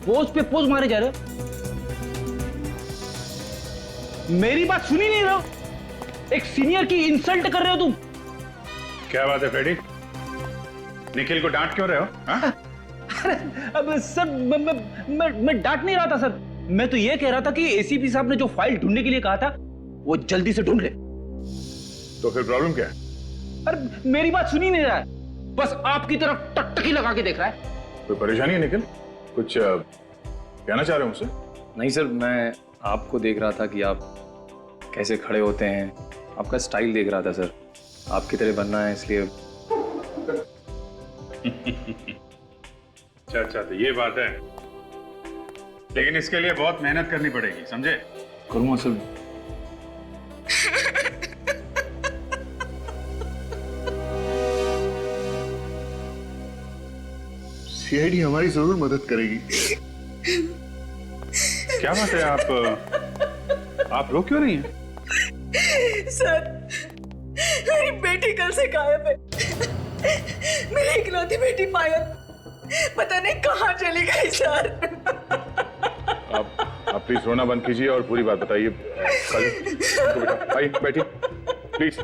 Pose पे pose मारे जा रहे हो। मेरी बात सुनी नहीं रहे हो? एक सीनियर की इंसल्ट कर रहे हो तुम। क्या बात है फ्रेडी, निखिल को डांट क्यों रहे हो? अरे अब सर मैं डांट नहीं रहा था सर, मैं तो ये कह रहा था कि एसीपी साहब ने जो फाइल ढूंढने के लिए कहा था वो जल्दी से ढूंढ ले। तो फिर प्रॉब्लम क्या है? अरे मेरी बात सुनी नहीं रहा है, बस आपकी तरफ टकटकी लगा के देख रहा है। कोई परेशानी है निखिल? कुछ कहना चाह रहे हो मुझसे? नहीं सर, मैं आपको देख रहा था कि आप कैसे खड़े होते हैं, आपका स्टाइल देख रहा था सर। आपकी तरह बनना है इसलिए। अच्छा, तो ये बात है, लेकिन इसके लिए बहुत मेहनत करनी पड़ेगी, समझे? करूँगा सर। सीआईडी हमारी जरूर मदद करेगी। क्या बात है, आप रो क्यों रही हैं? सर, मेरी बेटी कल से गायब है। मेरी इकलौती बेटी पायल पता नहीं कहाँ चली गई सर। आप प्लीज रोना बंद कीजिए और पूरी बात बताइए। बेटा आइए, बैठिए प्लीज।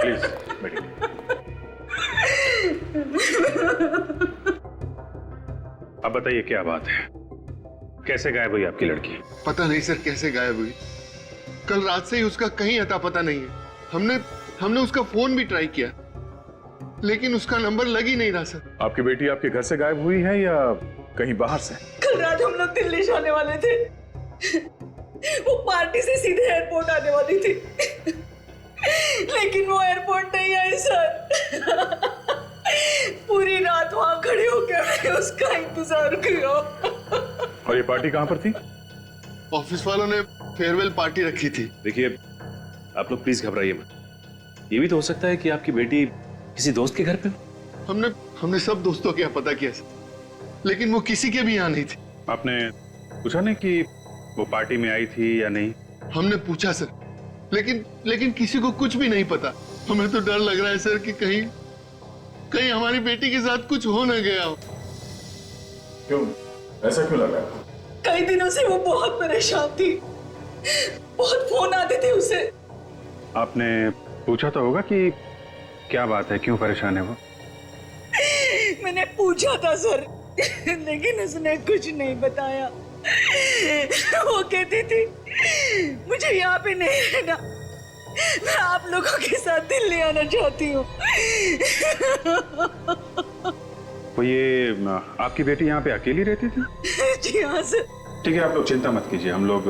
प्लीज बैठिए। अब बताइए क्या बात है, कैसे गायब हुई आपकी लड़की? पता नहीं सर कैसे गायब हुई। कल रात से ही उसका कहीं अता पता नहीं है। हमने उसका फोन भी ट्राई किया, लेकिन उसका नंबर लग ही नहीं रहा सर। आपकी बेटी आपके घर से गायब हुई है या कहीं बाहर से? कल रात हम लोग दिल्ली जाने वाले थे, वो पार्टी से सीधे एयरपोर्ट आने वाली थी, लेकिन वो एयरपोर्ट नहीं आई सर। पूरी रात वहां खड़ी होकर उसका इंतजार किया। और ये पार्टी कहाँ पर थी? ऑफिस वालों ने फेयरवेल पार्टी रखी थी। देखिए, आप लोग प्लीज घबराइए मत। ये भी तो हो सकता है कि आपकी बेटी किसी दोस्त के घर पे हो। हमने सब दोस्तों के यहाँ पता किया सर, लेकिन वो किसी के भी यहाँ नहीं थी। आपने पूछा नहीं कि वो पार्टी में आई थी या नहीं? हमने पूछा सर, लेकिन किसी को कुछ भी नहीं पता। हमें तो डर लग रहा है सर कि कहीं हमारी बेटी के साथ कुछ हो ना गया हो। क्यों, ऐसा क्यों लग रहा है? कई दिनों से वो बहुत परेशान थी, बहुत फोन आते थे उसे। आपने पूछा तो होगा कि क्या बात है, क्यों परेशान है वो? मैंने पूछा था सर, लेकिन उसने कुछ नहीं बताया। वो कहती थी मुझे यहाँ पे नहीं रहना, मैं आप लोगों के साथ दिल्ली आना चाहती हूँ। तो ये आपकी बेटी यहाँ पे अकेली रहती थी? जी हाँ सर। ठीक है, आप लोग चिंता मत कीजिए, हम लोग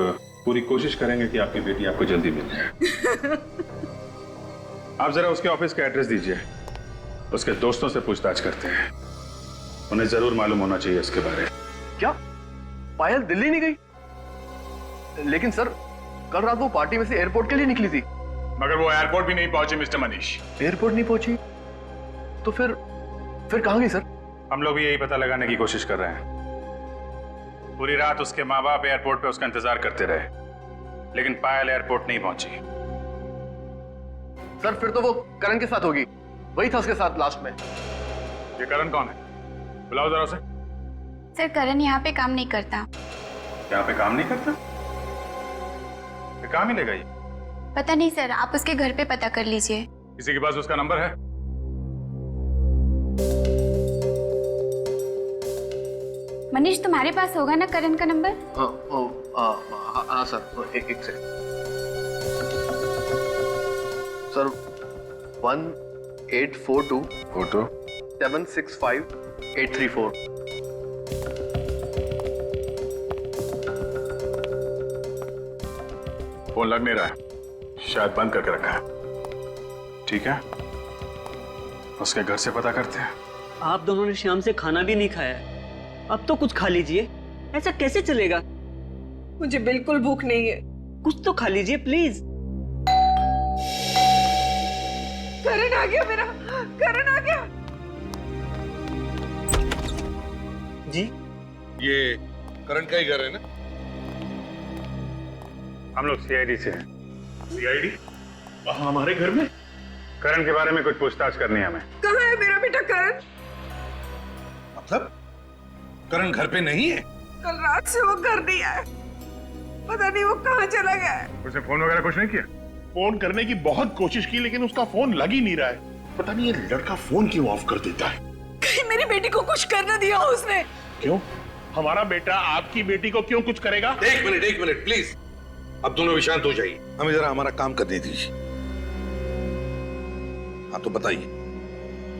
पूरी कोशिश करेंगे कि आपकी बेटी आपको जल्दी मिल जाए। आप जरा उसके ऑफिस का एड्रेस दीजिए, उसके दोस्तों से पूछताछ करते हैं, उन्हें जरूर मालूम होना चाहिए इसके बारे में। क्या पायल दिल्ली नहीं गई? लेकिन सर, कल रात वो पार्टी में से एयरपोर्ट के लिए निकली थी। मगर वो एयरपोर्ट भी नहीं पहुंची मिस्टर मनीष। एयरपोर्ट नहीं पहुंची तो फिर कहां गई सर? हम लोग भी यही पता लगाने की कोशिश कर रहे हैं। पूरी रात उसके माँ बाप एयरपोर्ट पे उसका इंतजार करते रहे, लेकिन पायल एयरपोर्ट नहीं पहुंची। सर फिर तो वो करण के साथ होगी, वही था उसके साथ लास्ट में। ये करण कौन है? बुलाओ जरा उसे। सर, करण यहाँ पे काम नहीं करता। यहाँ पे काम नहीं करता? कहाँ मिलेगा ये? पता नहीं सर, आप उसके घर पे पता कर लीजिए। किसी के पास उसका नंबर है? मनीष, तुम्हारे पास होगा ना करण का नंबर? हाँ सर, एक सेकंड सर। 1842 765 834। फोन लग नहीं रहा है, शायद बंद करके रखा है। ठीक है, उसके घर से पता करते हैं। आप दोनों ने शाम से खाना भी नहीं खाया है, अब तो कुछ खा लीजिए। ऐसा कैसे चलेगा? मुझे बिल्कुल भूख नहीं है। कुछ तो खा लीजिए प्लीज। करण आ गया मेरा, करण आ गया। जी, ये करण का ही घर है ना? हम लोग सीआईडी से हैं। सीआईडी? हमारे घर में? करण के बारे में कुछ पूछताछ करनी है हमें। कहाँ है मेरा बेटा करण? मतलब करण घर पे नहीं है? कल रात से वो घर नहीं आया, पता नहीं वो कहाँ चला गया है। उसने फोन वगैरह कुछ नहीं किया? फोन करने की बहुत कोशिश की लेकिन उसका फोन लग ही नहीं रहा है। पता नहीं ये लड़का फोन क्यों ऑफ कर देता है। कहीं मेरी बेटी को कुछ कर न दिया हो उसने। क्यों? हमारा बेटा आपकी बेटी को क्यों कुछ करेगा? एक मिनट प्लीज, अब दोनों भी शांत हो जाइए, हमें जरा हमारा काम करने दीजिए। हाँ तो बताइए,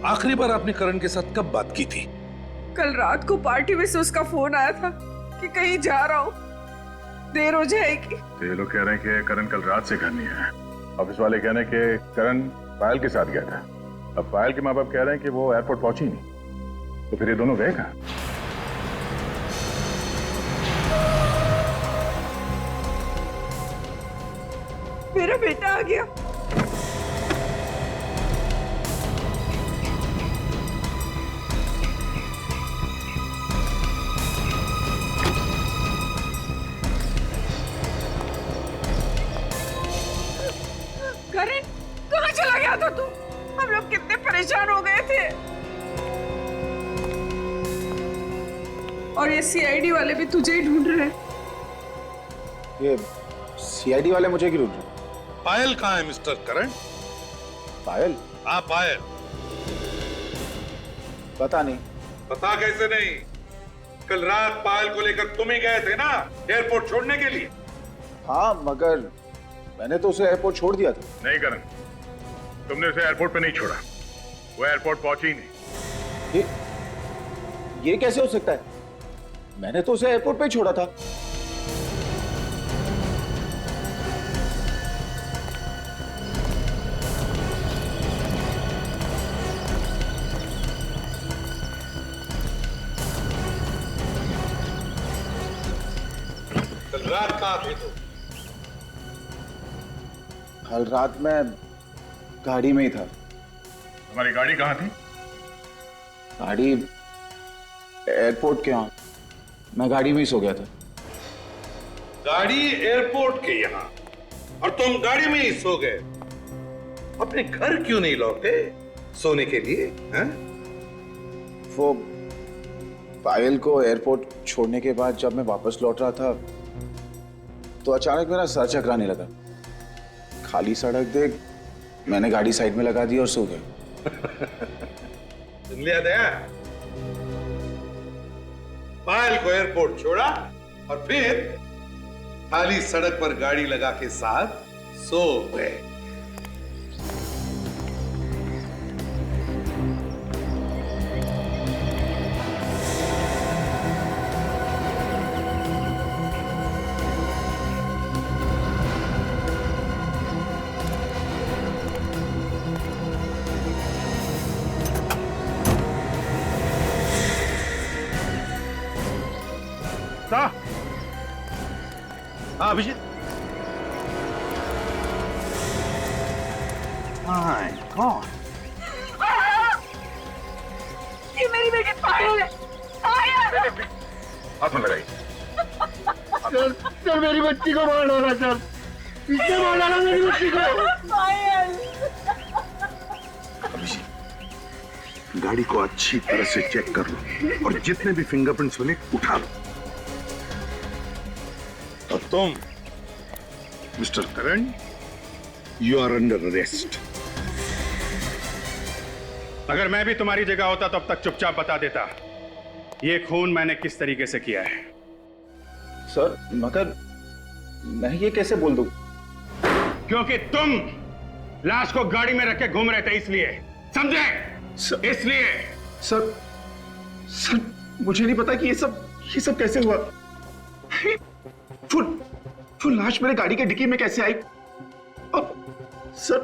आखिरी बार आपने करण के साथ कब बात की थी? कल रात को पार्टी में से उसका फोन आया था कि कहीं जा रहा हूँ, देर हो जाएगी। तो ये लोग कह रहे हैं कि करण कल रात से घर नहीं आया। ऑफिस वाले कह रहे हैं कि करण पायल के साथ गया था। अब पायल के माँ बाप कह रहे हैं कि वो एयरपोर्ट पहुंची नहीं, तो फिर ये दोनों गए कहाँ? मेरा बेटा आ गया। करण, कहाँ चला गया था तू? हम लोग कितने परेशान हो गए थे। और ये सीआईडी वाले भी तुझे ही ढूंढ रहे हैं। ये सीआईडी वाले मुझे क्यों ढूंढ रहे? पायल कहाँ है मिस्टर करण? पायल? हाँ पायल। पता नहीं। पता कैसे नहीं? कल रात पायल को लेकर तुम ही गए थे ना एयरपोर्ट छोड़ने के लिए? हाँ, मगर मैंने तो उसे एयरपोर्ट छोड़ दिया था। नहीं करण, तुमने उसे एयरपोर्ट पे नहीं छोड़ा, वो एयरपोर्ट पहुंची ही नहीं। ये कैसे हो सकता है? मैंने तो उसे एयरपोर्ट पे ही छोड़ा था। कल रात कहाँ थे तुम? कल रात मैं गाड़ी में ही था। तुम्हारी गाड़ी कहाँ थी? गाड़ी एयरपोर्ट के यहाँ, मैं गाड़ी में ही सो गया था। गाड़ी एयरपोर्ट के यहाँ और तुम गाड़ी में ही सो गए? अपने घर क्यों नहीं लौटे सोने के लिए? हैं? वो पायल को एयरपोर्ट छोड़ने के बाद जब मैं वापस लौट रहा था तो अचानक मेरा सर चकराने लगा। खाली सड़क देख मैंने गाड़ी साइड में लगा दी और सो गया। सुन लिया दया? पायल को एयरपोर्ट छोड़ा और फिर खाली सड़क पर गाड़ी लगा के साथ सो गए। हाँ अभिजीत। माय गॉड, ये मेरी बेटी पायल है। पायल! हाथ में लगाइए। सर मेरी बच्ची को मार डाला सर, इसने मार डाला मेरी बच्ची को। पायल! अभिजीत, गाड़ी को अच्छी तरह से चेक कर लो और जितने भी फिंगरप्रिंट्स मिले उठा लो। और तुम mister Karan, you are under arrest. अगर मैं भी तुम्हारी जगह होता तो अब तक चुपचाप बता देता ये खून मैंने किस तरीके से किया है। सर मगर मैं ये कैसे बोल दूं? क्योंकि तुम लाश को गाड़ी में रख के घूम रहे थे, इसलिए। समझे? इसलिए। सर मुझे नहीं पता कि ये सब कैसे हुआ। वो लाश मेरे गाड़ी के डिक्की में कैसे आई? अब सर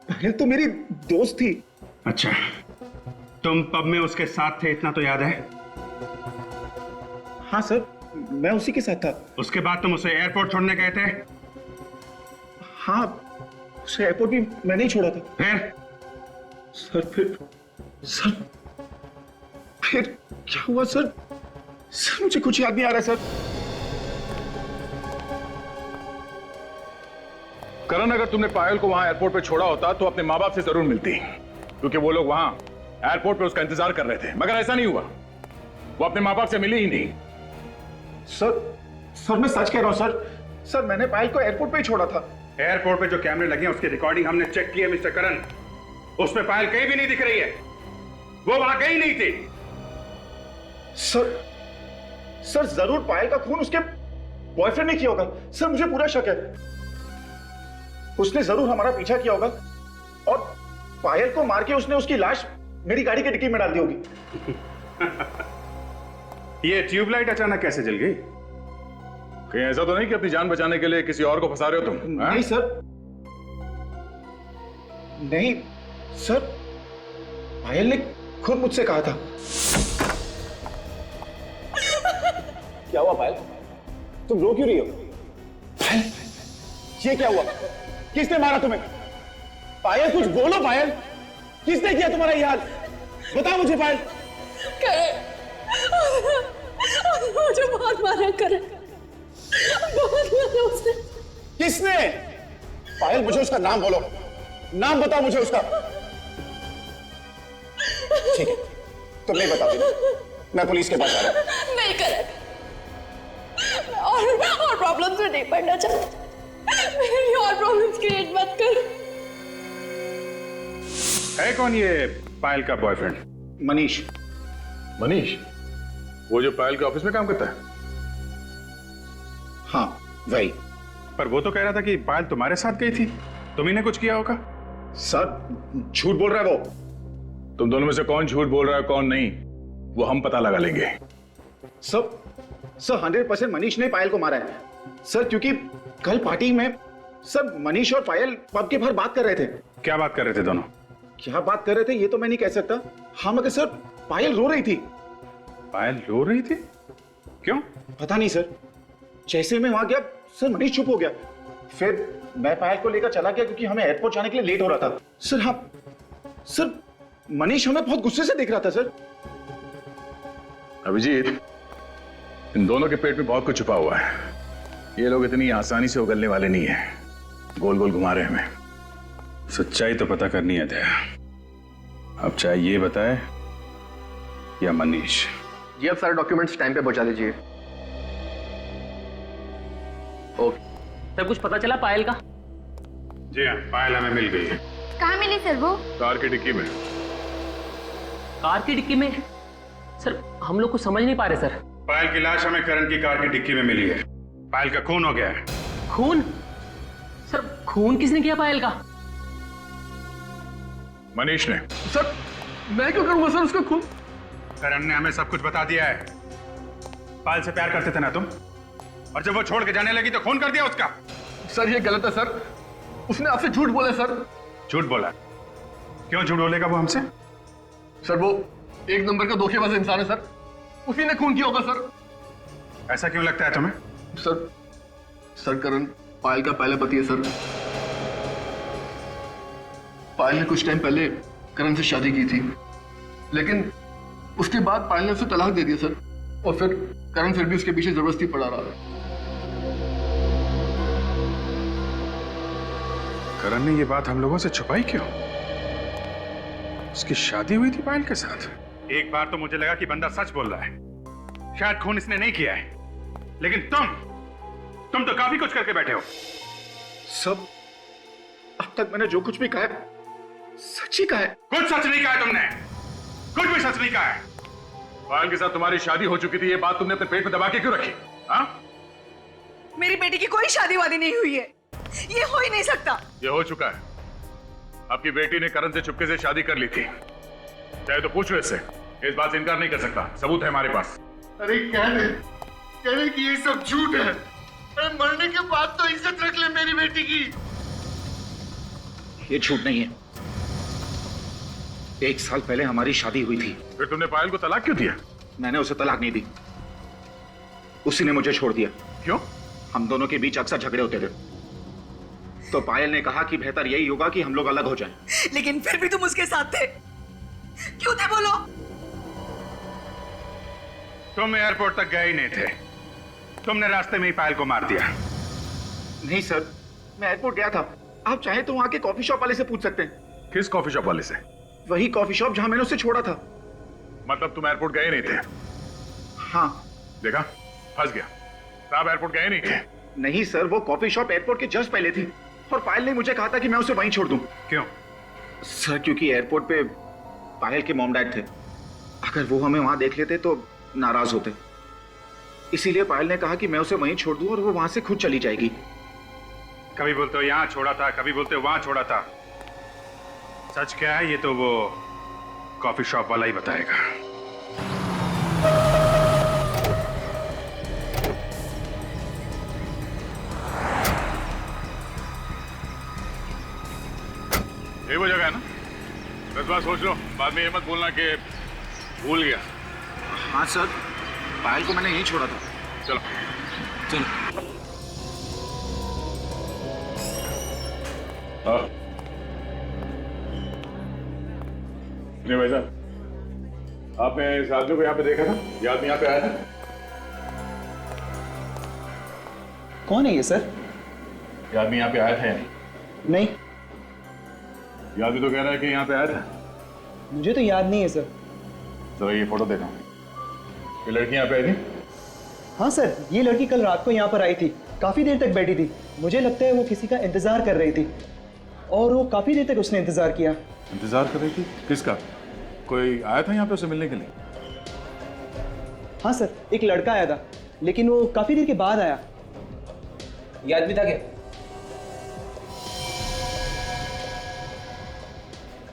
पहले तो मेरी दोस्त थी। अच्छा, तुम पब में उसके साथ थे, इतना तो याद है? हाँ सर, मैं उसी के साथ था। उसके बाद तुम उसे एयरपोर्ट छोड़ने गए थे? हाँ, उसे एयरपोर्ट भी मैंने ही छोड़ा था। फिर? फिर क्या हुआ सर? सर मुझे कुछ याद नहीं आ रहा सर। करण, अगर तुमने पायल को वहां एयरपोर्ट पे छोड़ा होता तो अपने माँ बाप से जरूर मिलती, क्योंकि वो लोग वहां एयरपोर्ट पे उसका इंतजार कर रहे थे। मगर ऐसा नहीं हुआ, वो अपने माँ बाप से मिली ही नहीं। सर मैं सच कह रहा हूँ सर मैंने पायल को एयरपोर्ट पे ही छोड़ा था। एयरपोर्ट पे जो कैमरे लगे हैं उसकी रिकॉर्डिंग हमने चेक की है मिस्टर करण, उसमें पायल कहीं भी नहीं दिख रही है, वो वहां गई नहीं थी। सर जरूर पायल का खून उसके बॉयफ्रेंड ने किया होगा। सर मुझे पूरा शक है, उसने जरूर हमारा पीछा किया होगा और पायल को मार के उसने उसकी लाश मेरी गाड़ी की डिक्की में डाल दी होगी। ये ट्यूबलाइट अचानक कैसे जल गई? कहीं ऐसा तो नहीं कि अपनी जान बचाने के लिए किसी और को फंसा रहे हो तुम? नहीं सर, नहीं सर, पायल ने खुद मुझसे कहा था। क्या हुआ पायल? तुम रो क्यों रही हो? पायल, ये क्या हुआ? किसने मारा तुम्हें? पायल कुछ बोलो पायल, किसने किया तुम्हारा ये हाल? बताओ मुझे पायल। मुझे बहुत मारा करे, बहुत मारा उसने। किसने? पायल मुझे उसका नाम बोलो, नाम बताओ मुझे उसका। ठीक है, तुम नहीं बताओ, मैं पुलिस के पास आ रहा हूं। नहीं करे, और प्रॉब्लम्स में नहीं पड़ना चाहता, मेरे लिए और प्रॉब्लम्स क्रिएट मत कर। है कौन ये पायल का बॉयफ्रेंड? मनीष। मनीष? वो जो पायल के ऑफिस में काम करता है? हाँ वही। पर वो तो कह रहा था कि पायल तुम्हारे साथ गई थी, तुम्ही ने कुछ किया होगा। सर झूठ बोल रहा है वो। तुम दोनों में से कौन झूठ बोल रहा है कौन नहीं, वो हम पता लगा लेंगे। सर 100% मनीष ने पायल को मारा है सर, क्योंकि कल पार्टी में सर मनीष और पायल पब के बाहर बात कर रहे थे। क्या बात कर रहे थे दोनों? क्या बात कर रहे थे ये तो मैं नहीं कह सकता। हाँ मगर सर पायल रो रही थी। पायल रो रही थी? क्यों? पता नहीं सर, जैसे मैं वहां गया सर मनीष चुप हो गया, फिर मैं पायल को लेकर चला गया क्योंकि हमें एयरपोर्ट जाने के लिए लेट हो रहा था। सर हाँ सर, मनीष हमें बहुत गुस्से से देख रहा था सर। अभिजीत, इन दोनों के पेट में बहुत कुछ छुपा हुआ है, ये लोग इतनी आसानी से उगलने वाले नहीं है, गोल गोल घुमा रहे हमें। सच्चाई तो पता करनी है दया, अब चाहे ये बताए या मनीष। जी आप सारे डॉक्यूमेंट्स टाइम पे पहुंचा दीजिए। ओके सर, कुछ पता चला पायल का? जी हाँ, पायल हमें मिल गई है। कहाँ मिली सर वो? कार की डिक्की में। कार की डिक्की में? सर हम लोग कुछ समझ नहीं पा रहे सर। पायल की लाश हमें करण की कार की डिक्की में मिली है, पायल का खून हो गया है। खून? सर खून किसने किया पायल का? मनीष ने। सर मैं क्यों करूंगा सर उसका खून? करण ने हमें सब कुछ बता दिया है। पायल से प्यार करते थे ना तुम, और जब वो छोड़ के जाने लगी तो खून कर दिया उसका। सर ये गलत है सर, उसने आपसे झूठ बोला सर। झूठ बोला? क्यों झूठ बोलेगा वो हमसे? सर वो एक नंबर का धोखेबाज इंसान है सर, उसी ने खून किया होगा सर। ऐसा क्यों लगता है तुम्हें? सर करण पायल का पहला पति है सर। पायल ने कुछ टाइम पहले करण से शादी की थी, लेकिन उसके बाद पायल ने उसे तलाक दे दिया सर, और फिर करण फिर भी उसके पीछे जबरदस्ती पड़ा रहा है। करण ने ये बात हम लोगों से छुपाई क्यों? उसकी शादी हुई थी पायल के साथ। एक बार तो मुझे लगा कि बंदा सच बोल रहा है, शायद खून इसने नहीं किया है, लेकिन तुम तो काफी कुछ करके बैठे हो। सब अब तक मैंने जो कुछ भी कहा है सच ही कहा है। कुछ सच नहीं कहा है तुमने, कुछ भी सच नहीं कहा है। पायल के साथ तुम्हारी शादी हो चुकी थी, ये बात तुमने अपने पेट में दबा के क्यों रखी? हाँ? मेरी बेटी की कोई शादी वादी नहीं हुई है, ये हो ही नहीं सकता। ये हो चुका है। आपकी बेटी ने करण से चुपके से शादी कर ली थी, चाहे तो पूछ लो इससे, इस बात से इनकार नहीं कर सकता, सबूत है हमारे पास। अरे कह रहे कि ये सब झूठ है। अरे मरने के बाद तो इज्जत रख ले मेरी बेटी की। ये झूठ नहीं है, 1 साल पहले हमारी शादी हुई थी। फिर तुमने पायल को तलाक क्यों दिया? मैंने उसे तलाक नहीं दी, उसी ने मुझे छोड़ दिया। क्यों? हम दोनों के बीच अक्सर झगड़े होते थे, तो पायल ने कहा कि बेहतर यही होगा कि हम लोग अलग हो जाएं। लेकिन फिर भी तुम उसके साथ थे, क्यों थे बोलो? तुम एयरपोर्ट तक गए ही नहीं थे, तुमने रास्ते में ही पायल को मार दिया। नहीं सर, मैं एयरपोर्ट गया था, आप चाहें तो वहाँ के कॉफी शॉप वाले से पूछ सकते हैं। किस कॉफी शॉप वाले से? वही कॉफी शॉप जहाँ मैंने उसे छोड़ा था। मतलब तुम एयरपोर्ट गए नहीं थे? हाँ। देखा, फंस गया। साहब एयरपोर्ट गए नहीं थे? नहीं सर, वो कॉफी शॉप एयरपोर्ट के जस्ट पहले थी और पायल ने मुझे कहा था कि मैं उसे वहीं छोड़ दूं। क्यों? सर क्योंकि एयरपोर्ट पे पायल के मॉम डैड थे, अगर वो हमें वहां देख लेते तो नाराज होते, इसीलिए पायल ने कहा कि मैं उसे वहीं छोड़ दूं और वो वहां से खुद चली जाएगी। कभी बोलते हो यहाँ छोड़ा था, कभी बोलते हो वहां छोड़ा था। सच क्या है ये तो वो कॉफी शॉप वाला ही बताएगा। ये वो जगह है ना? 10 बार सोच लो, बाद में ये मत बोलना कि भूल गया। हाँ सर, पायल को मैंने यहीं छोड़ा था। चलो चलो। नहीं भाई साहब, आपने इस आदमी को यहाँ पे देखा था? ये आदमी यहाँ पे आया था? कौन है ये सर? ये आदमी यहाँ पे आया था या नहीं? नहीं, ये आदमी तो कह रहा है कि यहाँ पे आया था। मुझे तो याद नहीं है सर। तो ये फोटो देखा, ये लड़की यहाँ पे आई थी? हाँ सर, ये लड़की कल रात को यहाँ पर आई थी, काफी देर तक बैठी थी। मुझे लगता है वो किसी का इंतजार कर रही थी और वो काफी देर तक उसने इंतजार किया। इंतजार कर रही थी? किसका? कोई आया था यहाँ पे उसे मिलने के लिए? हाँ सर, एक लड़का आया था, लेकिन वो काफी देर के बाद आया। ये आदमी था क्या?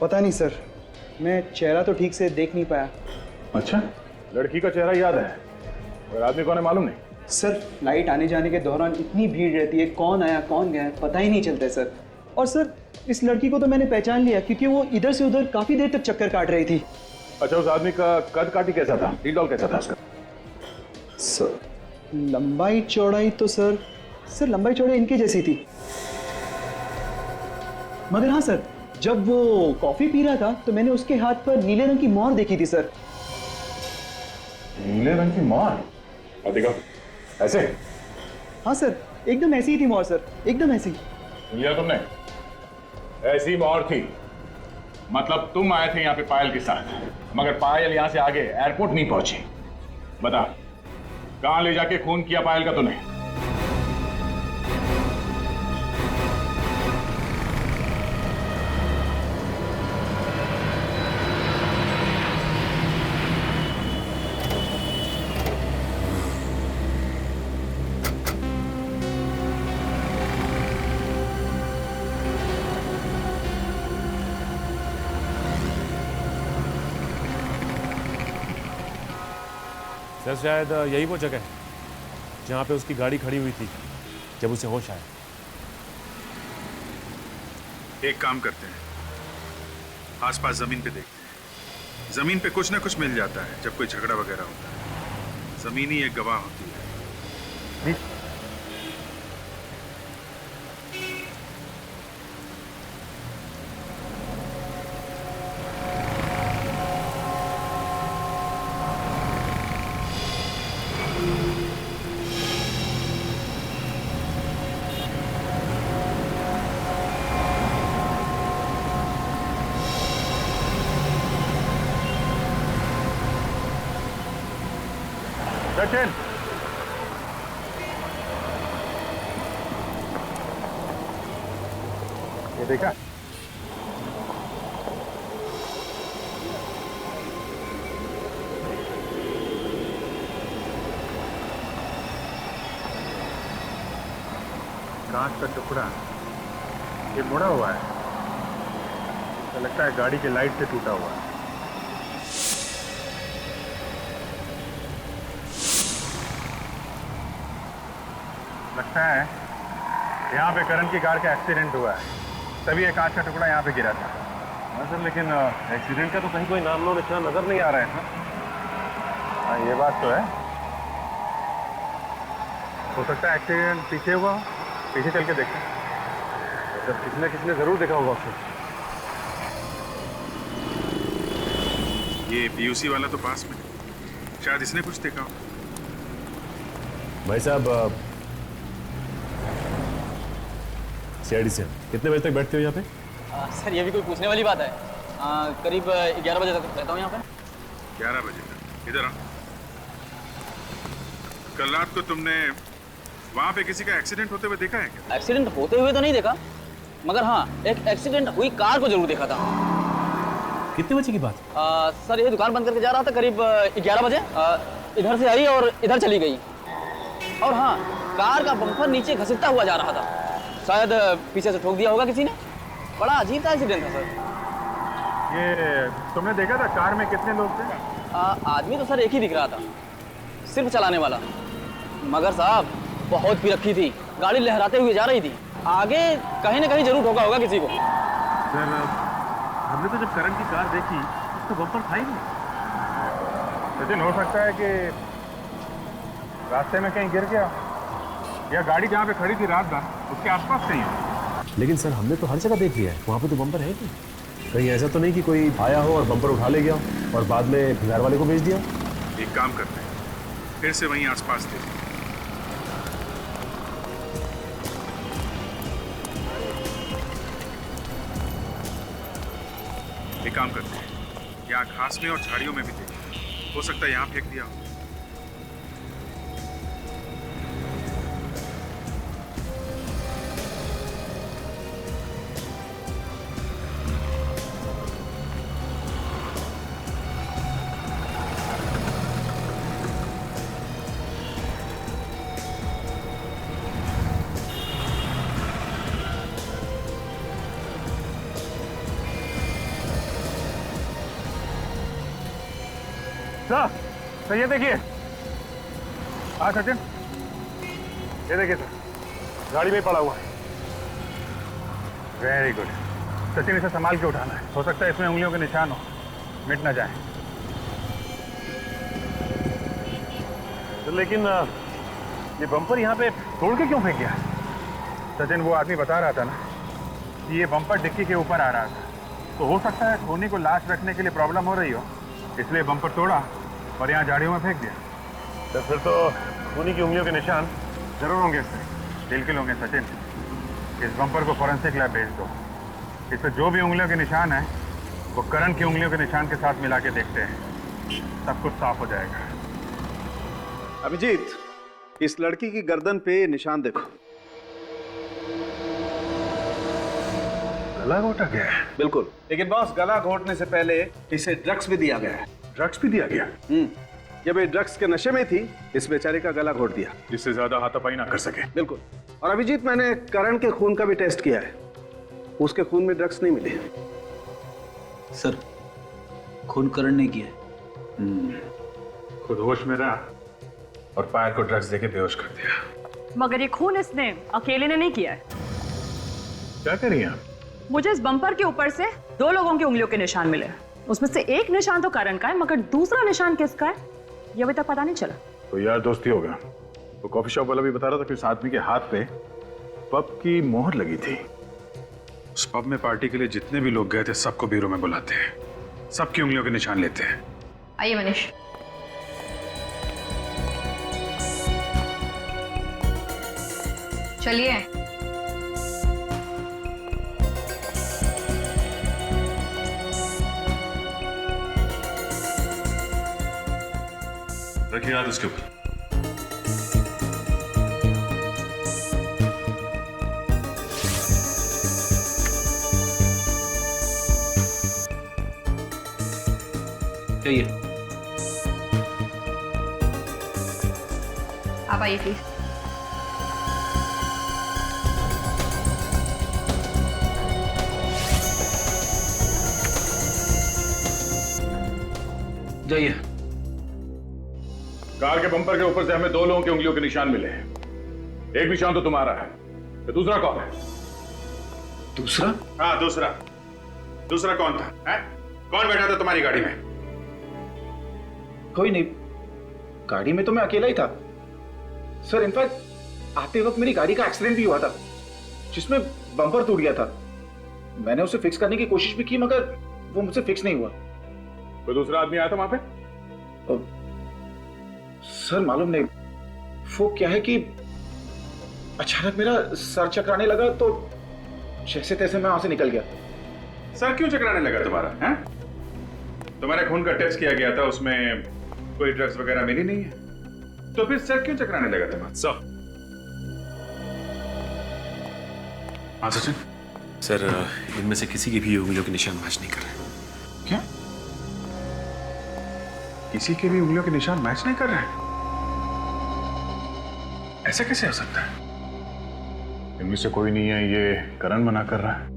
पता नहीं सर, मैं चेहरा तो ठीक से देख नहीं पाया। अच्छा, लड़की का चेहरा याद है और आदमी कौन है मालूम नहीं? सर, फ्लाइट आने जाने के दौरान इतनी भीड़ रहती है, कौन आया कौन गया पता ही नहीं चलता है सर। और सर, इस लड़की को तो मैंने पहचान लिया क्योंकि वो इधर से उधर काफी देर तक चक्कर काट रही थी। अच्छा, उस आदमी का कद काठी कैसा था? हील डॉल कैसा था उसका? सर, लंबाई चौड़ाई तो सर लंबाई चौड़ाई इनकी जैसी थी। मगर हाँ सर, जब वो कॉफी पी रहा था तो मैंने उसके हाथ पर नीले रंग की मोहर देखी थी सर। नीले रंग की मोहर? और देखो, ऐसे? हाँ सर, एकदम ऐसी ही थी मोहर सर, एकदम ऐसी। लिया तुमने? ऐसी मोहर थी, मतलब तुम आए थे यहाँ पे पायल के साथ, मगर पायल यहाँ से आगे एयरपोर्ट नहीं पहुंची। बता, कहाँ ले जाके खून किया पायल का तूने? सर शायद यही वो जगह है जहाँ पे उसकी गाड़ी खड़ी हुई थी जब उसे होश आया। एक काम करते हैं, आसपास जमीन पे देखते हैं। जमीन पे कुछ ना कुछ मिल जाता है जब कोई झगड़ा वगैरह होता है। जमीन ही एक गवाह होती है। सचिन, ये देखा? कांच का टुकड़ा ये मुड़ा हुआ है, तो लगता है गाड़ी की लाइट से टूटा हुआ है। लगता है यहाँ पे करण की कार का एक्सीडेंट हुआ है, तभी ये कांच का टुकड़ा यहाँ पे गिरा था। हाँ सर, लेकिन एक्सीडेंट का तो कहीं कोई नाम लो निशान नजर नहीं आ रहा है। हाँ, ये बात तो है। हो सकता है एक्सीडेंट पीछे हुआ, पीछे चल के देखते हैं। जब किसने जरूर देखा होगा उसे। ये पीयूसी वाला तो पास में, शायद इसने कुछ देखा हो। भाई साहब, सीआईडी से। कितने बजे तक बैठते हो यहाँ पे? सर ये भी कोई पूछने वाली बात है? करीब 11 बजे तक रहता हूँ यहाँ पे। 11 बजे तक? इधर आ। कल रात को तुमने वहां पे किसी का एक्सीडेंट होते हुए देखा है क्या? एक्सीडेंट होते हुए तो नहीं देखा, मगर हाँ एक एक्सीडेंट हुई कार को जरूर देखा था। कितने बजे की बात? सर ये दुकान बंद करके जा रहा था करीब 11 बजे। इधर से आई और इधर चली गई। और हाँ, कार का बम्पर नीचे घसीटता हुआ जा रहा था। शायद पीछे से ठोक दिया होगा किसी ने। बड़ा अजीब सा एक्सीडेंट था सर। ये तुमने देखा था कार में कितने लोग थे? आदमी तो सर एक ही दिख रहा था, सिर्फ चलाने वाला। मगर साहब बहुत पी रखी थी, गाड़ी लहराते हुए जा रही थी। आगे कहीं ना कहीं जरूर ठोका होगा किसी को। सर हमने तो जब करण की कार देखी तो बम्पर था ही नहीं। सचिन, हो सकता है कि रास्ते में कहीं गिर गया या गाड़ी जहाँ पे खड़ी थी रात भर उसके आसपास कहीं हो। लेकिन सर हमने तो हर जगह देख लिया है, वहाँ पे तो बम्पर है नहीं। कहीं ऐसा तो नहीं कि कोई आया हो और बम्पर उठा ले गया और बाद में भंगार वाले को भेज दिया? एक काम करते हैं, फिर से वहीं आसपास देखें। एक काम करते हैं, यहाँ घास में और झाड़ियों में भी देखें। हो सकता है यहाँ फेंक दिया हो। सर ये देखिए। हाँ सचिन, ये देखिए सर, गाड़ी में पड़ा हुआ है। वेरी गुड सचिन, इसे संभाल के उठाना है। हो सकता है इसमें उंगलियों के निशान हो, मिट ना जाए। तो लेकिन ये बम्पर यहाँ पे तोड़ के क्यों फेंक गया? सचिन, वो आदमी बता रहा था ना कि ये बम्पर डिक्की के ऊपर आ रहा था, तो हो सकता है धोनी को लाश रखने के लिए प्रॉब्लम हो रही हो, इसलिए बम्पर तोड़ा और यहाँ झाड़ियों में फेंक दिया। तो फिर तो धोनी की उंगलियों के निशान जरूर होंगे सर, बिल्कुल होंगे सचिन। इस बम्पर को फॉरेंसिक लैब भेज दो। इस पर जो भी उंगलियों के निशान है वो करण की उंगलियों के निशान के साथ मिला के देखते हैं, सब कुछ साफ हो जाएगा। अभिजीत, इस लड़की की गर्दन पे निशान देखो। गला घोटा गया है? बिल्कुल, लेकिन बॉस गला घोटने से पहले इसे ड्रग्स भी दिया गया है। ड्रग्स भी दिया गया? जब ये ड्रग्स के नशे में थी, इस बेचारे का गला घोट दिया। इससे ज्यादा हाथापाई ना कर सके। बिल्कुल। और अभिजीत, मैंने करण के खून का भी टेस्ट किया है, उसके खून में ड्रग्स नहीं मिले। सर, खून करण ने किया है। खुद होश में रहा और पायल को ड्रग्स देके बेहोश कर दिया। मगर ये खून इसने अकेले ने नहीं किया है। क्या करिए आप? मुझे इस बम्पर के ऊपर से 2 लोगों की उंगलियों के निशान मिले। उसमें से एक निशान तो करण का है, मगर दूसरा निशान किसका है ये अभी तक पता नहीं चला। तो यार दोस्ती होगा। वो कॉफी शॉप वाला भी बता रहा था कि उस आदमी के हाथ पे पब की मोहर लगी थी। उस पब में पार्टी के लिए जितने भी लोग गए थे सबको ब्यूरो में बुलाते हैं, सबकी उंगलियों के निशान लेते हैं। आइए मनीष। चलिए। रखिए हाथ उसके ऊपर। चाहिए। आप आइए प्लीज। जाइए। कार के बम्पर के ऊपर से हमें 2 लोगों की उंगलियों के निशान मिले हैं। एक निशान तो तुम्हारा है, तो दूसरा कौन है? दूसरा? हाँ दूसरा। दूसरा कौन था? है? कौन बैठा था तुम्हारी गाड़ी में? कोई नहीं, गाड़ी में तो मैं अकेला ही था सर। इनफैक्ट आते वक्त मेरी गाड़ी का एक्सीडेंट भी हुआ था, जिसमें बम्पर टूट गया था। मैंने उसे फिक्स करने की कोशिश भी की, मगर वो मुझसे फिक्स नहीं हुआ। कोई दूसरा आदमी आया था वहां पे? सर मालूम नहीं, वो क्या है कि अचानक मेरा सर चकराने लगा तो जैसे तैसे मैं वहां से निकल गया। सर क्यों चकराने लगा तुम्हारा? हैं? तुम्हारे खून का टेस्ट किया गया था, उसमें कोई ड्रग्स वगैरह मिली नहीं है, तो फिर सर क्यों चकराने लगा तुम्हारा? सर। हाँ सचिन। सर इनमें से किसी की भी उंगलियों के निशान मैच नहीं कर रहे। क्या? किसी के भी उंगलियों के निशान मैच नहीं कर रहे हैं? ऐसा कैसे हो सकता है? इनमें से कोई नहीं है, ये करण मना कर रहा है,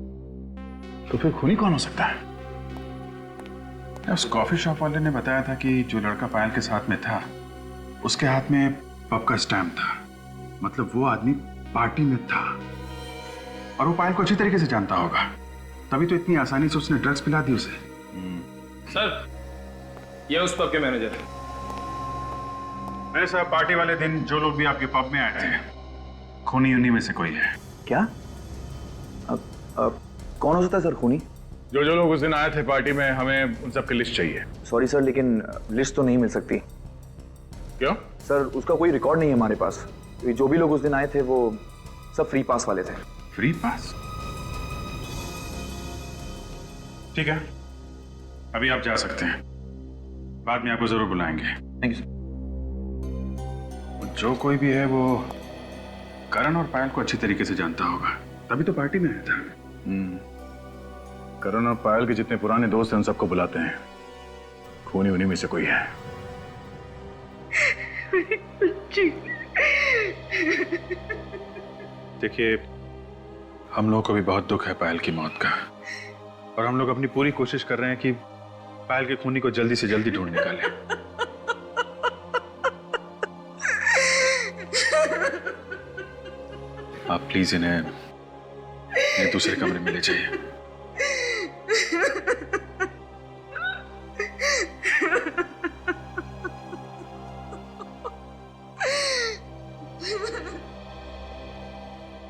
तो फिर खूनी कौन हो सकता है? उस कॉफी शॉप वाले ने बताया था कि जो लड़का पायल के साथ में था उसके हाथ में पब का स्टैम्प था, मतलब वो आदमी पार्टी में था और वो पायल को अच्छी तरीके से जानता होगा, तभी तो इतनी आसानी से उसने ड्रग्स पिला दी उसे। सर ये उस पब के मैनेजर है। मेरे साहब पार्टी वाले दिन जो लोग भी आपके पब में आए थे, खूनी उन्हीं में से कोई है। क्या? अब कौन हो सकता है सर खूनी? जो लोग उस दिन आए थे पार्टी में, हमें उन सब की लिस्ट चाहिए। सॉरी सर, लेकिन लिस्ट तो नहीं मिल सकती। क्यों? सर उसका कोई रिकॉर्ड नहीं है हमारे पास। जो भी लोग उस दिन आए थे वो सब फ्री पास वाले थे। Free pass? ठीक है, अभी आप जा सकते हैं, बाद में आपको जरूर बुलाएंगे। Thank you. जो कोई भी है वो करण और पायल को अच्छी तरीके से जानता होगा, तभी तो पार्टी में आया था। करण और पायल के जितने पुराने दोस्त हैं उन सबको बुलाते हैं, खूनी उन्हीं में से कोई है। देखिए, हम लोगों को भी बहुत दुख है पायल की मौत का, और हम लोग अपनी पूरी कोशिश कर रहे हैं कि पायल के खूनी को जल्दी से जल्दी ढूंढ निकालें। आप प्लीज इन्हें दूसरे कमरे में ले जाइए।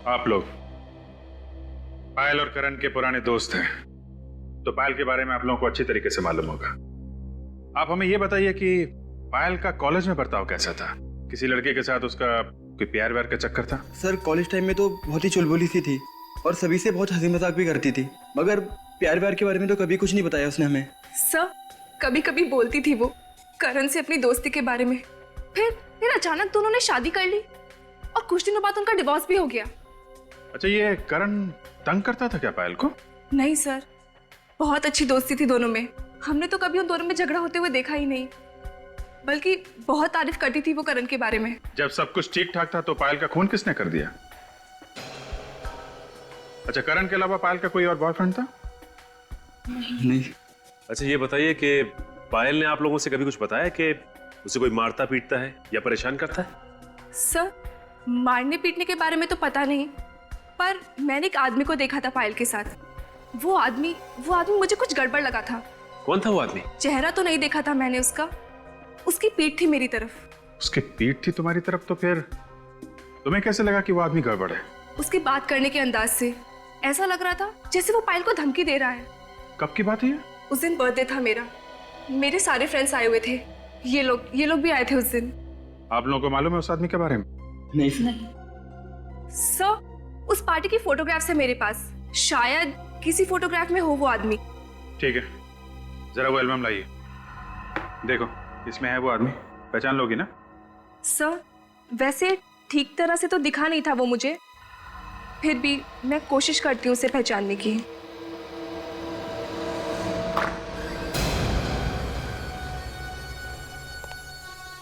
आप लोग पायल और करण के पुराने दोस्त हैं, तो पायल के बारे में आप लोगों को अच्छी तरीके से मालूम होगा। आप हमें यह बताइए कि पायल का कॉलेज में बर्ताव कैसा था? किसी लड़के के साथ उसका कोई प्यार व्यार का चक्कर था? सर कॉलेज टाइम में तो बहुत ही चुलबुली सी थी और सभी से बहुत हंसी मजाक भी करती थी, मगर प्यार व्यार के बारे में तो कभी कुछ नहीं बताया उसने हमें। सर कभी कभी बोलती थी वो करण से अपनी दोस्ती के बारे में, फिर अचानक दोनों ने शादी कर ली और कुछ दिनों बाद उनका डिवोर्स भी हो गया। अच्छा, ये करण तंग करता था क्या पायल को? नहीं सर, बहुत अच्छी दोस्ती थी दोनों में। हमने तो कभी उन दोनों में झगड़ा होते हुए देखा ही नहीं, बल्कि बहुत तारीफ करती थी वो करण के बारे में। जब सब कुछ ठीक ठाक था तो पायल का खून किसने कर दिया? अच्छा, करण के अलावा पायल का कोई और बॉयफ्रेंड था? नहीं। अच्छा ये बताइए कि पायल ने आप लोगों से कभी कुछ बताया कि उसे कोई मारता पीटता है या परेशान करता है? सर मारने पीटने के बारे में तो पता नहीं, पर मैंने एक आदमी को देखा था पायल के साथ। वो आदमी मुझे कुछ गड़बड़ लगा था। कौन था वो आदमी? चेहरा तो नहीं देखा था मैंने उसका, उसकी पीठ थी मेरी तरफ। उसकी पीठ थी तुम्हारी तरफ? तो फिर तुम्हें कैसे लगा कि वो आदमी गड़बड़ है? उसकी बात करने के अंदाज से ऐसा लग रहा था जैसे वो पायल को धमकी दे रहा है। कब की बात है ये? उस दिन बर्थडे था मेरा, मेरे सारे फ्रेंड्स आए हुए थे, ये लोग भी आए थे उस दिन। आप लोगों को मालूम है उस आदमी के बारे में? नहीं सर, उस पार्टी की फोटोग्राफ्स है मेरे पास, शायद किसी फोटोग्राफ में हो वो आदमी। ठीक है, जरा वो एल्बम लाइए, देखो इसमें है वो आदमी, पहचान लोगी ना? सर वैसे ठीक तरह से तो दिखा नहीं था वो मुझे, फिर भी मैं कोशिश करती हूँ उसे पहचानने की।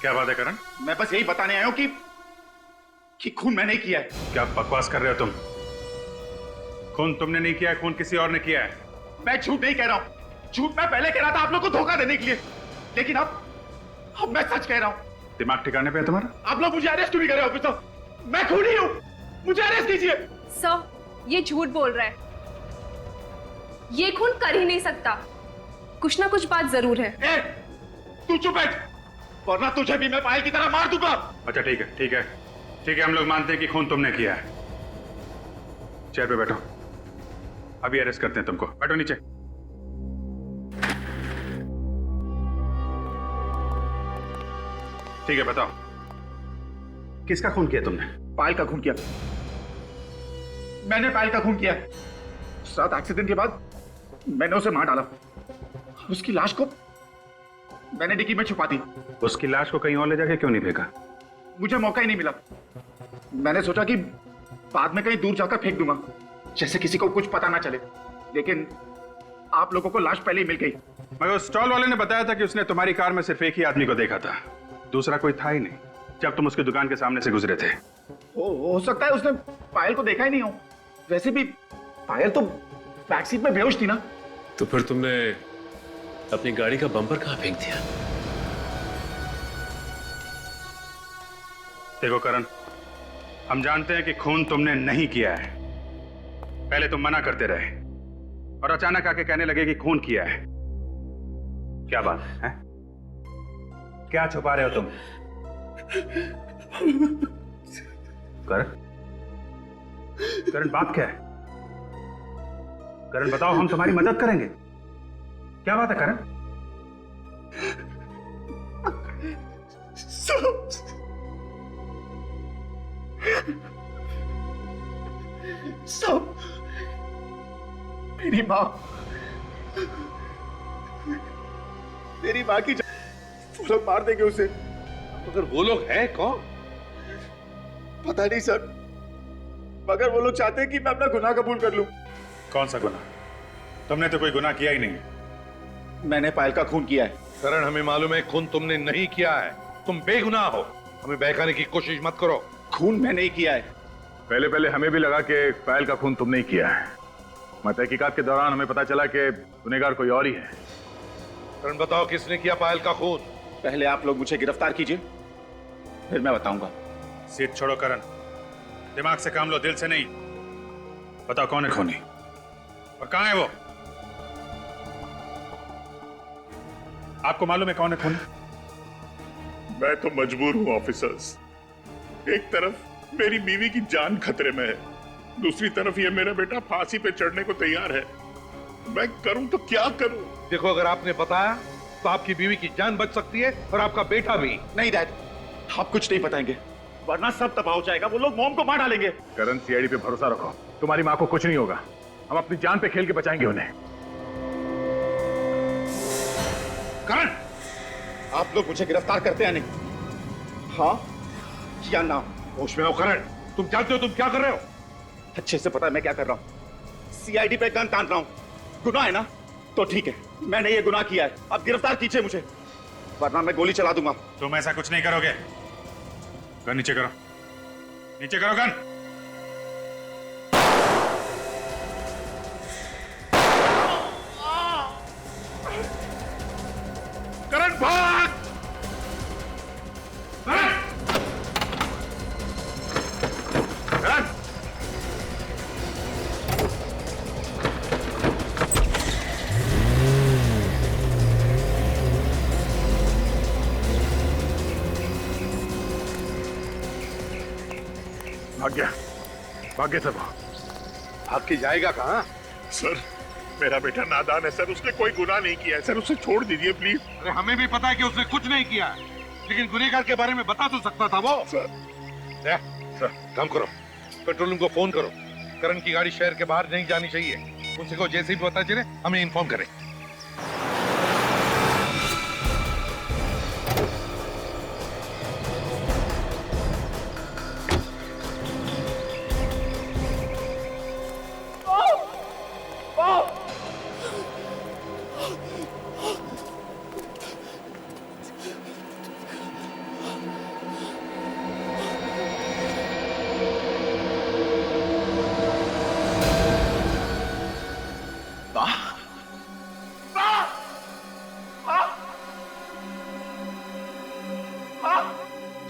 क्या बात है करण? मैं बस यही बताने आया हूं कि खून मैंने किया है। क्या बकवास कर रहे हो तुम? खून तुमने नहीं किया है, खून किसी और ने किया है। मैं झूठ नहीं कह रहा हूं, झूठ मैं पहले कह रहा था आप लोग को धोखा देने के लिए, लेकिन अब मैं सच कह रहा हूं। दिमाग ठिकाने पे है तुम्हारा? आप लोग मुझे अरेस्ट क्यों नहीं कर रहे ऑफिसर? मैं खूनी हूं, मुझे अरेस्ट कीजिए। सर ये झूठ बोल रहा है, ये खून कर ही नहीं सकता, कुछ ना कुछ बात जरूर है। तू चुप बैठ, वरना तुझे भी मैं पायल की तरह मार दूंगा। अच्छा ठीक है ठीक है ठीक है, हम लोग मानते हैं कि खून तुमने किया है। चेयर पे बैठो, अभी अरेस्ट करते हैं तुमको। बैठो नीचे। ठीक है, बताओ किसका खून किया तुमने? पायल का खून किया, मैंने पायल का खून किया। उस रात एक्सीडेंट के बाद मैंने उसे मार डाला। उसकी लाश को मैंने डिक्की में छुपा दी। उसकी लाश को कहीं और ले जाके क्यों नहीं फेंका? मुझे मौका ही नहीं मिला। मैंने सोचा कि बाद में कहीं दूर जाकर फेंक दूंगा, जैसे किसी को कुछ पता ना चले, लेकिन आप लोगों को लाश पहले ही मिल गई। मगर उस स्टॉल वाले ने बताया था कि उसने तुम्हारी कार में सिर्फ एक ही आदमी को देखा था, दूसरा कोई था ही नहीं जब तुम उसकी दुकान के सामने से गुजरे थे। हो सकता है उसने पायल को देखा ही नहीं हो। वैसे भी पायल तो बैक सीट में बेहोश थी ना। तो फिर तुमने अपनी गाड़ी का बम्पर कहां फेंक दिया? देखो करण, हम जानते हैं कि खून तुमने नहीं किया है। पहले तुम मना करते रहे और अचानक आके कहने लगे कि खून किया है। क्या बात है? क्या छुपा रहे हो तुम? करण, बात क्या है? करण बताओ, हम तुम्हारी मदद करेंगे। क्या बात है करण? सब मेरी माँ की वो लोग मार देंगे उसे। मगर वो लोग हैं कौन? पता नहीं सर, मगर वो लोग चाहते हैं कि मैं अपना गुनाह कबूल कर लूं। कौन सा गुनाह? तुमने तो कोई गुनाह किया ही नहीं। मैंने पायल का खून किया है। करण, हमें मालूम है खून तुमने नहीं किया है। तुम बेगुनाह हो। हमें बहकाने की कोशिश मत करो। खून मैंने ही किया है। पहले हमें भी लगा कि पायल का खून तुमने ही किया है, मगर तहकीकात के दौरान हमें पता चला कि गुनहगार कोई और ही है। करण बताओ, किसने किया पायल का खून? पहले आप लोग मुझे गिरफ्तार कीजिए, फिर मैं बताऊंगा। सीट छोड़ो करण, दिमाग से काम लो, दिल से नहीं। बताओ कौन है खूनी और कहां है वो? आपको मालूम है कौन है खूनी? मैं तो मजबूर हूं ऑफिसर्स। एक तरफ मेरी बीवी की जान खतरे में है, दूसरी तरफ ये मेरा बेटा फांसी पे चढ़ने को तैयार है। मैं करूं तो क्या करूं? देखो, अगर आपने बताया तो आपकी बीवी की जान बच सकती है और आपका बेटा भी। नहीं डैड, आप कुछ नहीं बताएंगे, वरना सब तबाह हो जाएगा। वो लोग मॉम को मार डालेंगे। करण, सीआईडी पे भरोसा रखो, तुम्हारी माँ को कुछ नहीं होगा। हम अपनी जान पे खेल के बचाएंगे उन्हें। करण, आप लोग मुझे गिरफ्तार करते हैं नहीं? हाँ या ना? होश में हो करण, तुम जानते हो तुम क्या कर रहे हो? अच्छे से पता है मैं क्या कर रहा हूँ। सीआईडी पे गन तान रहा हूँ। गुनाह है ना? तो ठीक है, मैंने ये गुनाह किया है। अब गिरफ्तार कीजिए मुझे, वरना मैं गोली चला दूंगा। तुम ऐसा कुछ नहीं करोगे। गन नीचे करो, नीचे करो गन। करण भाग! भाग्य सब भाग के जाएगा कहाँ? सर, मेरा बेटा नादान है सर, उसने कोई गुनाह नहीं किया है सर, उसे छोड़ दीजिए प्लीज। अरे हमें भी पता है कि उसने कुछ नहीं किया, लेकिन गुनहगार के बारे में बता तो सकता था वो। सर काम करो, कंट्रोल रूम को फोन करो। करण की गाड़ी शहर के बाहर नहीं जानी चाहिए। उसी को जैसे भी पता चले हमें इन्फॉर्म करें।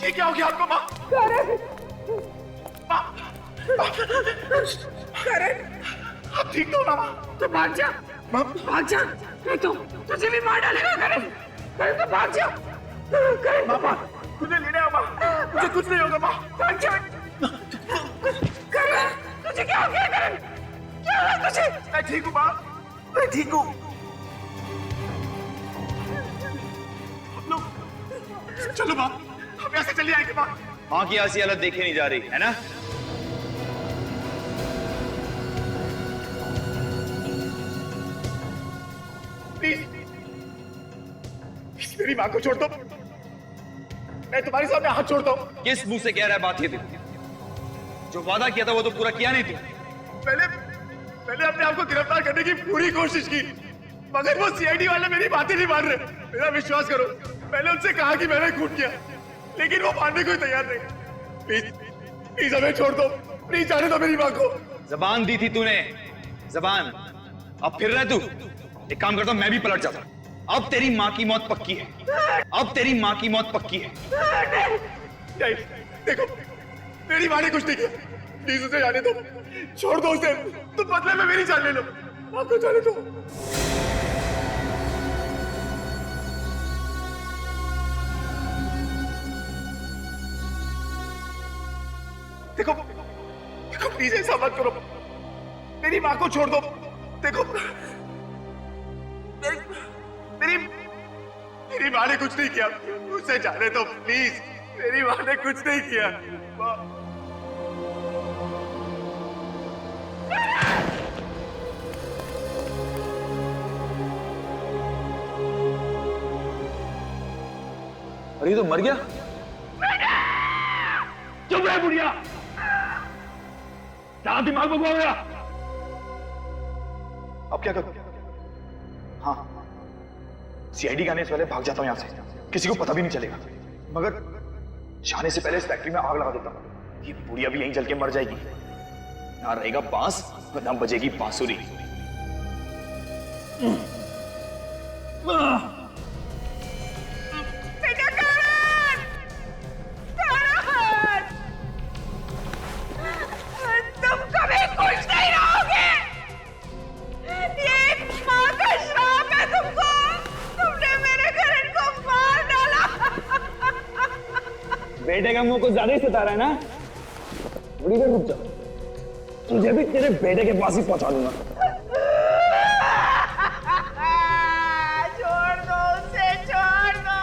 ये क्या हो गया आपको माँ? करण, आप ठीक तो हो ना माँ? तो भाग जा, भाग जा, नहीं तो तुझे भी मार डालेगा। करण, करण तो भाग जा। करण, माँ मुझे लेने आओ माँ, मुझे कुछ नहीं होगा माँ। भाग जा। करण, तुझे क्या हो गया? करण, क्या हुआ तुझे? मैं ठीक हूँ माँ, मैं ठीक हूँ। चलो माँ, हम यहाँ से चले आएंगे माँ। माँ की ऐसी हालत देखी नहीं जा रही है ना? प्लीज मेरी माँ को छोड़ दो, मैं तुम्हारे सामने हाथ छोड़ता हूँ। किस मुंह से कह रहा है बात ये दिन? जो वादा किया था वो तो पूरा किया नहीं तू। मैंने अपने आप को गिरफ्तार करने की पूरी कोशिश की, मगर वो सीआईडी वाले मेरी बातें नहीं मान रहे। मेरा विश्वास करो, मैंने उनसे कहा कि मैंने खून किया, लेकिन वो मानने को तैयार नहीं। प्लीज प्लीज हमें छोड़ दो, प्लीज जाने दो मेरी माँ को। जबान दी थी तूने, जबान। अब फिर रहा तू। एक काम करता हूं, मैं भी पलट जाता। अब तेरी माँ की मौत पक्की है, अब तेरी माँ की मौत पक्की है। नहीं, देखो मेरी माँ ने कुछ नहीं किया, प्लीज उसे जाने दो, छोड़ दो उसे। तुम बदले में मेरी जान ले लो, आपको जाने दो। देखो देखो प्लीज ऐसा मत करो, मेरी माँ को छोड़ दो। देखो मेरी माँ ने कुछ नहीं किया, उसे जाने दो प्लीज। मेरी माँ ने कुछ नहीं किया। अरे ये तो मर गया। चुप रहे बुढ़िया, क्या दिमाग भगवा गया? अब क्या करूं? हाँ, सीआईडी के आने से पहले भाग जाता हूं यहां से, किसी को पता भी नहीं चलेगा। मगर जाने से पहले इस फैक्ट्री में आग लगा देता हूं, ये बुढ़िया भी यहीं जल के मर जाएगी। ना रहेगा बांस, ना बजेगी बांसुरी। तुम कभी खुश नहीं रहोगे, ये माँ का श्राप है तुमको। तुमने मेरे घर को मार डाला। बेटे का मुंह कुछ ज्यादा ही सता रहा है ना? थोड़ी देर रुक जा, तुझे भी तेरे बेटे के पास ही पहुंचा दूंगा। छोड़ दो उसे, छोड़ दो।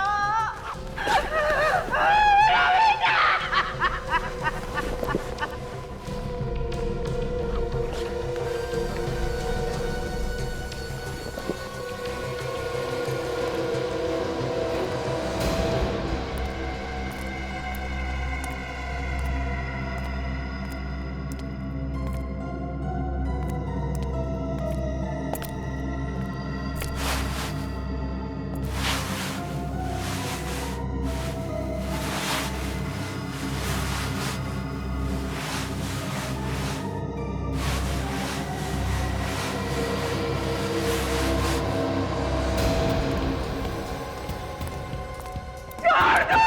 छोड़ दो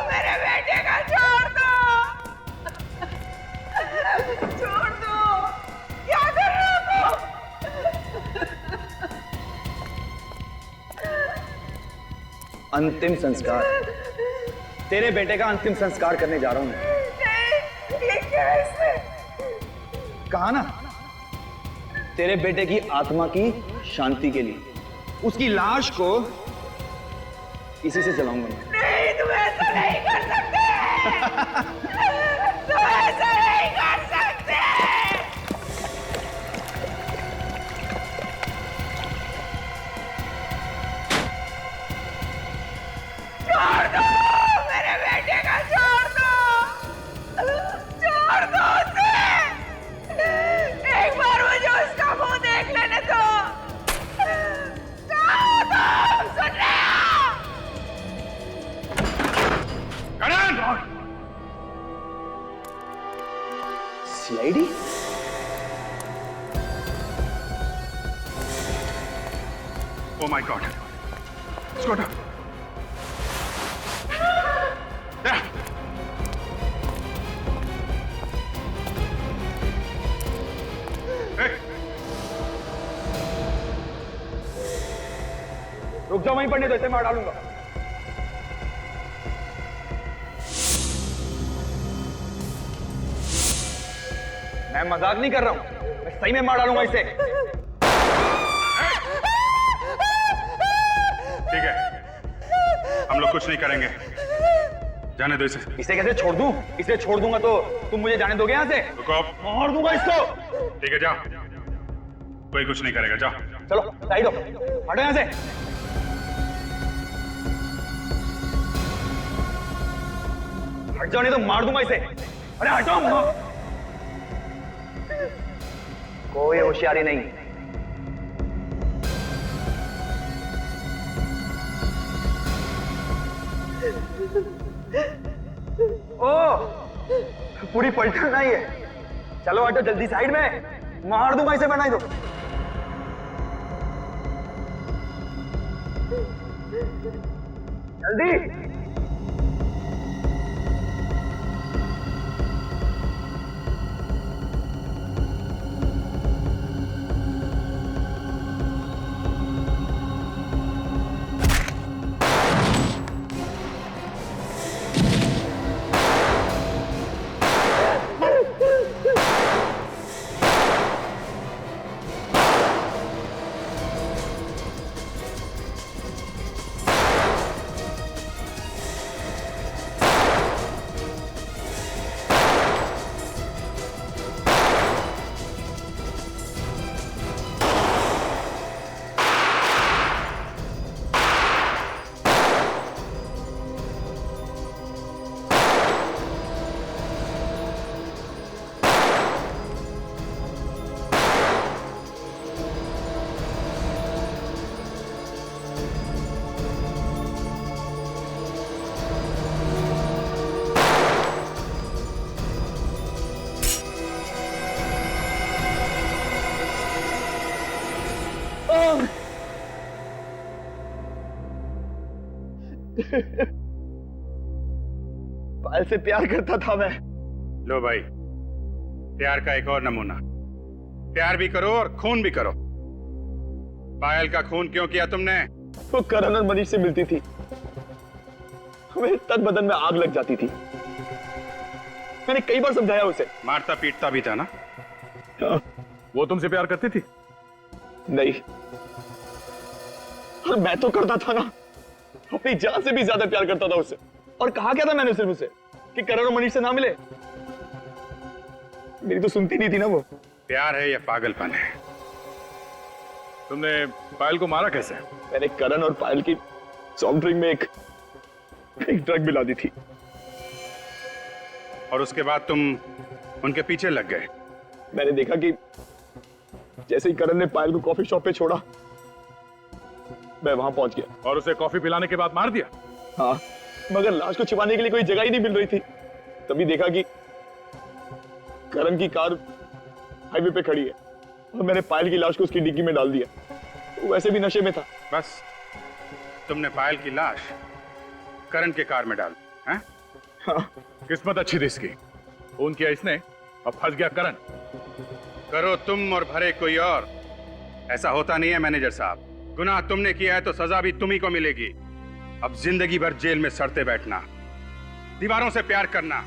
मेरे बेटे का, छोड़ दो, छोड़ दो। क्या कर रहे हो तुम? अंतिम संस्कार, तेरे बेटे का अंतिम संस्कार करने जा रहा हूं मैं। नहीं, ये कैसे? कहा ना, तेरे बेटे की आत्मा की शांति के लिए उसकी लाश को इसी से जलाऊंगा मैं। नहीं, तुम ऐसा नहीं कर सकते। तुम ऐसा नहीं कर सकते। छोड़ दो मेरे बेटे का, छोड़ दो, छोड़ दो उसे। एक बार मुझे उसका मुंह देख लेने दो। जाओ तुम, सुन रहे हो? सीआईडी? ओ माय गॉड, इसको हटा। रुक जाओ, वहीं पड़ने दो, इसे मार डालूंगा। मैं मजाक नहीं कर रहा हूं, मैं सही में मार डालूंगा इसे। ठीक है, हम लोग कुछ नहीं करेंगे, जाने दो इसे। इसे कैसे छोड़ दूं? इसे छोड़ दूंगा तो तुम मुझे जाने दोगे यहाँ से? रुको, मार दूंगा इसको। ठीक है, जाओ, कोई कुछ नहीं करेगा, जाओ। चलो साइड हो, हटो यहाँ से। हट जाओ नहीं तो मार दूंगा इसे। अरे हटो। कोई होशियारी नहीं। ओ, पूरी पलटन नहीं है। चलो हटो जल्दी साइड में, मार दूंगा इसे बनाई दो। जल्दी। पायल से प्यार करता था मैं। लो भाई, प्यार का एक और नमूना। प्यार भी करो और खून भी करो। पायल का खून क्यों किया तुमने? वो करण और मनीष से मिलती थी, मेरे तन बदन में आग लग जाती थी। मैंने कई बार समझाया उसे। मारता पीटता भी था ना? वो तुमसे प्यार करती थी? नहीं, और मैं तो करता था ना, अपनी जान से भी ज्यादा प्यार करता था उससे। और कहा क्या था मैंने सिर्फ उसे कि करण और मनीष से ना मिले। मेरी तो सुनती नहीं थी ना वो। प्यार है या पागलपन है? तुमने पायल को मारा कैसे? मैंने करण और पायल की सॉफ्ट ड्रिंक में एक ड्रग मिला दी थी। और उसके बाद तुम उनके पीछे लग गए? मैंने देखा कि जैसे ही करण ने पायल को कॉफी शॉप पे छोड़ा, मैं वहां पहुंच गया। और उसे कॉफी पिलाने के बाद मार दिया? हाँ, मगर लाश को छिपाने के लिए कोई जगह ही नहीं मिल रही थी। तभी देखा कि करण की कार हाईवे पे खड़ी है और मैंने पायल की लाश को उसकी डिग्गी में डाल दिया। वो वैसे भी नशे में था। बस तुमने पायल की लाश करण के कार में डाल, हैं? हाँ। किस्मत अच्छी थी इसकी, खून किया इसने, अब फंस गया करण। करो तुम और भरे कोई और। ऐसा होता नहीं है मैनेजर साहब। गुनाह तुमने किया है तो सजा भी तुम्ही को मिलेगी। अब जिंदगी भर जेल में सड़ते बैठना, दीवारों से प्यार करना,